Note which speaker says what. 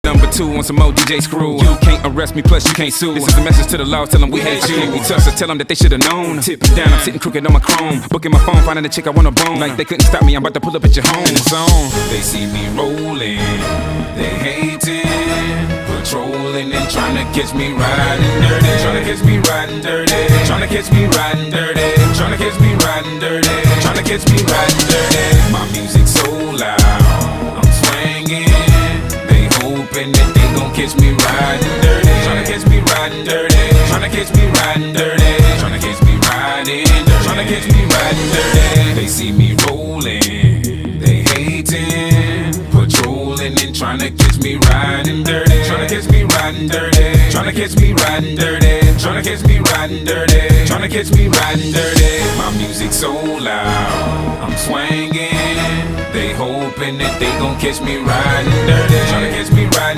Speaker 1: number 2 on some more DJ screw. You can't arrest me, plus you can't sue. This is a message to the law, tell them we hate you. I can't be tough, so tell them that they should've known. Tip me down, I'm sitting crooked on my chrome. Booking my phone, finding a chick I wanna bone. Like they couldn't stop me, I'm about to pull up at your home. And it's on. They see me rolling, they hating, patrolling and trying to catch me riding dirty. Trying to catch me riding dirty. Trying to catch me riding dirty. Trying to catch me riding dirty. Trying to catch me riding dirty. My music's so loud, I'm swinging. They hoping that they gon' catch me riding dirty. Trying to catch me riding dirty. Trying to catch me riding dirty. Trying to catch me riding dirty. Trying to catch me riding dirty. They see me rolling, they hating, patrolling and trying to catch me riding dirty. Trying to catch me riding dirty. Trying to catch me riding dirty. Trying to catch me riding dirty. Trying to catch me riding dirty. My music's so loud, I'm swinging. They hoping that they gon' catch me riding dirty. Trying to catch me riding